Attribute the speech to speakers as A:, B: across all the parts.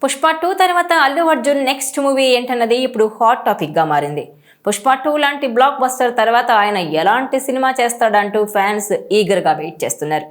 A: పుష్ప 2 తర్వాత Allu Arjun next movie ఏంటన్నది ఇప్పుడు హాట్ టాపిక్గా మారింది. పుష్ప 2 లాంటి బ్లాక్ బస్టర్ తర్వాత ఆయన ఎలాంటి సినిమా చేస్తాడంటూ ఫ్యాన్స్ ఈగర్గా వెయిట్ చేస్తున్నారు.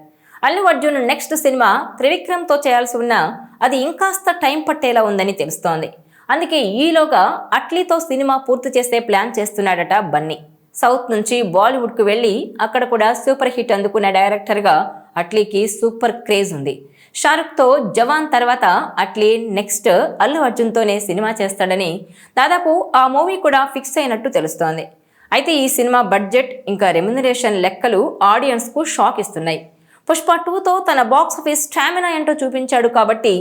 A: అల్లు అర్జున్ నెక్స్ట్ సినిమా త్రివిక్రమ్తో చేయాల్సి ఉన్నా అది ఇంకాస్త టైం పట్టేలా ఉందని తెలుస్తోంది. అందుకే ఈలోగా అట్లీతో సినిమా పూర్తి చేసే ప్లాన్ చేస్తున్నాడట బన్నీ. సౌత్ నుంచి బాలీవుడ్కు వెళ్ళి అక్కడ కూడా సూపర్ హిట్ అందుకున్న డైరెక్టర్గా అట్లీకి సూపర్ క్రేజ్ ఉంది. షారుఖ్తో జవాన్ తర్వాత అట్లీ నెక్స్ట్ అల్లు అర్జున్తోనే సినిమా చేస్తాడని దాదాపు ఆ మూవీ కూడా ఫిక్స్ అయినట్టు తెలుస్తోంది. అయితే ఈ సినిమా బడ్జెట్ ఇంకా రెమ్యునరేషన్ లెక్కలు ఆడియన్స్కు షాక్ ఇస్తున్నాయి. పుష్ప 2తో తన బాక్స్ ఆఫీస్ స్టామినా ఏంటో చూపించాడు కాబట్టి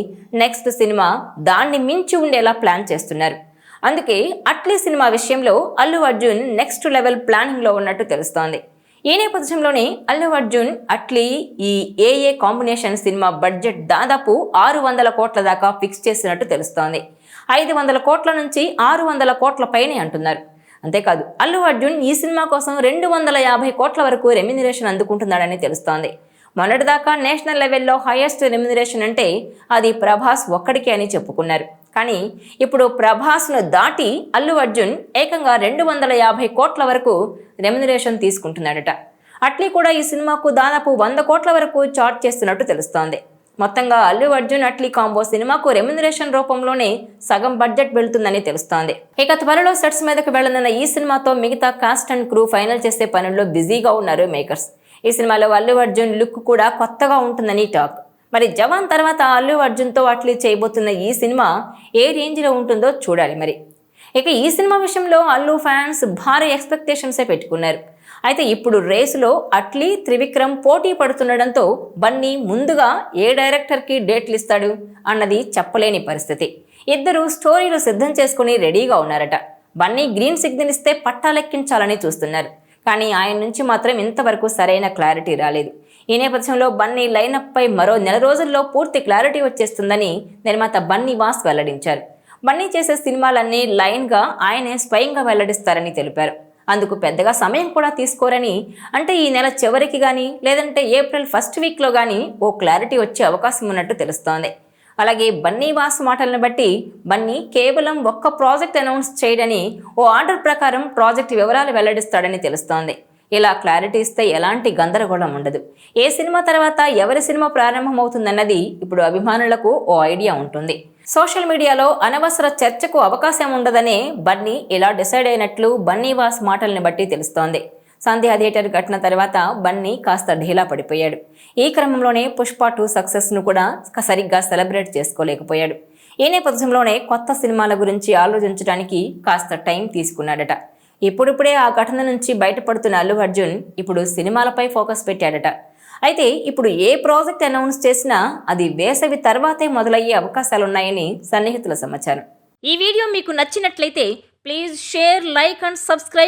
A: నెక్స్ట్ సినిమా దాన్ని మించి ఉండేలా ప్లాన్ చేస్తున్నారు. అందుకే అట్లీ సినిమా విషయంలో అల్లు అర్జున్ నెక్స్ట్ లెవెల్ ప్లానింగ్లో ఉన్నట్టు తెలుస్తోంది. ఈ నేపథ్యంలోనే అల్లు అర్జున్ అట్లీ ఈ ఏఏ కాంబినేషన్ సినిమా బడ్జెట్ దాదాపు 600 కోట్ల దాకా ఫిక్స్ చేసినట్టు తెలుస్తోంది. 500 కోట్ల నుంచి 600 కోట్ల పైనే అంటున్నారు. అంతేకాదు అల్లు అర్జున్ ఈ సినిమా కోసం 250 కోట్ల వరకు రెమ్యునరేషన్ అందుకుంటున్నాడని తెలుస్తోంది. మొన్నటిదాకా నేషనల్ లెవెల్లో హైయెస్ట్ రెమ్యునరేషన్ అంటే అది ప్రభాస్ ఒక్కడికే అని చెప్పుకున్నారు. కానీ ఇప్పుడు ప్రభాస్ను దాటి అల్లు అర్జున్ ఏకంగా 250 కోట్ల వరకు రెమ్యునరేషన్ తీసుకుంటున్నాడట. అట్లీ కూడా ఈ సినిమాకు దాదాపు 100 కోట్ల వరకు చార్జ్ చేస్తున్నట్టు తెలుస్తోంది. మొత్తంగా అల్లు అర్జున్ అట్లీ కాంబో సినిమాకు రెమ్యునరేషన్ రూపంలోనే సగం బడ్జెట్ వెళ్తుందని తెలుస్తోంది. ఇక త్వరలో సెట్స్ మీదకు వెళ్లనున్న ఈ సినిమాతో మిగతా కాస్ట్ అండ్ క్రూ ఫైనల్ చేసే పనుల్లో బిజీగా ఉన్నారు మేకర్స్. ఈ సినిమాలో అల్లు అర్జున్ లుక్ కూడా కొత్తగా ఉంటుందని టాక్. మరి జవాన్ తర్వాత అల్లు అర్జున్తో అట్లీ చేయబోతున్న ఈ సినిమా ఏ రేంజ్లో ఉంటుందో చూడాలి మరి. ఇక ఈ సినిమా విషయంలో అల్లు ఫ్యాన్స్ భారీ ఎక్స్పెక్టేషన్సే పెట్టుకున్నారు. అయితే ఇప్పుడు రేసులో అట్లీ త్రివిక్రమ్ పోటీ పడుతుండడంతో బన్నీ ముందుగా ఏ డైరెక్టర్కి డేట్లు ఇస్తాడు అన్నది చెప్పలేని పరిస్థితి. ఇద్దరు స్టోరీలు సిద్ధం చేసుకుని రెడీగా ఉన్నారట. బన్నీ గ్రీన్ సిగ్నల్ ఇస్తే పట్టాలెక్కించాలని చూస్తున్నారు. కానీ ఆయన నుంచి మాత్రం ఇంతవరకు సరైన క్లారిటీ రాలేదు. ఈ నేపథ్యంలో బన్నీ లైనప్ పై మరో నెల రోజుల్లో పూర్తి క్లారిటీ వచ్చేస్తుందని నిర్మాత బన్నీ వాస్ వెల్లడించారు. బన్నీ చేసే సినిమాలన్నీ లైన్గా ఆయనే స్వయంగా వెల్లడిస్తారని తెలిపారు. అందుకు పెద్దగా సమయం కూడా తీసుకోరని, అంటే ఈ నెల చివరికి కానీ లేదంటే ఏప్రిల్ ఫస్ట్ వీక్లో కానీ ఓ క్లారిటీ వచ్చే అవకాశం ఉన్నట్టు తెలుస్తోంది. అలాగే బన్నీ వాస్ మాటలను బట్టి బన్నీ కేవలం ఒక్క ప్రాజెక్ట్ అనౌన్స్ చేయడని, ఓ ఆర్డర్ ప్రకారం ప్రాజెక్ట్ వివరాలు వెల్లడిస్తాడని తెలుస్తోంది. ఇలా క్లారిటీ ఇస్తే ఎలాంటి గందరగోళం ఉండదు. ఏ సినిమా తర్వాత ఎవరి సినిమా ప్రారంభమవుతుందన్నది ఇప్పుడు అభిమానులకు ఓ ఐడియా ఉంటుంది. సోషల్ మీడియాలో అనవసర చర్చకు అవకాశం ఉండదనే బన్నీ ఇలా డిసైడ్ అయినట్లు బన్నీ వాస్ మాటల్ని బట్టి తెలుస్తోంది. సంధ్యా థియేటర్ ఘటన తర్వాత బన్నీ కాస్త ఢీలా పడిపోయాడు. ఈ క్రమంలోనే పుష్ప 2 సక్సెస్ను కూడా సరిగ్గా సెలబ్రేట్ చేసుకోలేకపోయాడు. ఈ నేపథ్యంలోనే కొత్త సినిమాల గురించి ఆలోచించడానికి కాస్త టైం తీసుకున్నాడట. ఇప్పుడిప్పుడే ఆ ఘటన నుంచి బయటపడుతున్న అల్లు అర్జున్ ఇప్పుడు సినిమాలపై ఫోకస్ పెట్టాడట. అయితే ఇప్పుడు ఏ ప్రాజెక్ట్ అనౌన్స్ చేసినా అది వేసవి తర్వాతే మొదలయ్యే అవకాశాలున్నాయని సన్నిహితుల సమాచారం. ఈ వీడియో మీకు నచ్చినట్లయితే please share, like and subscribe.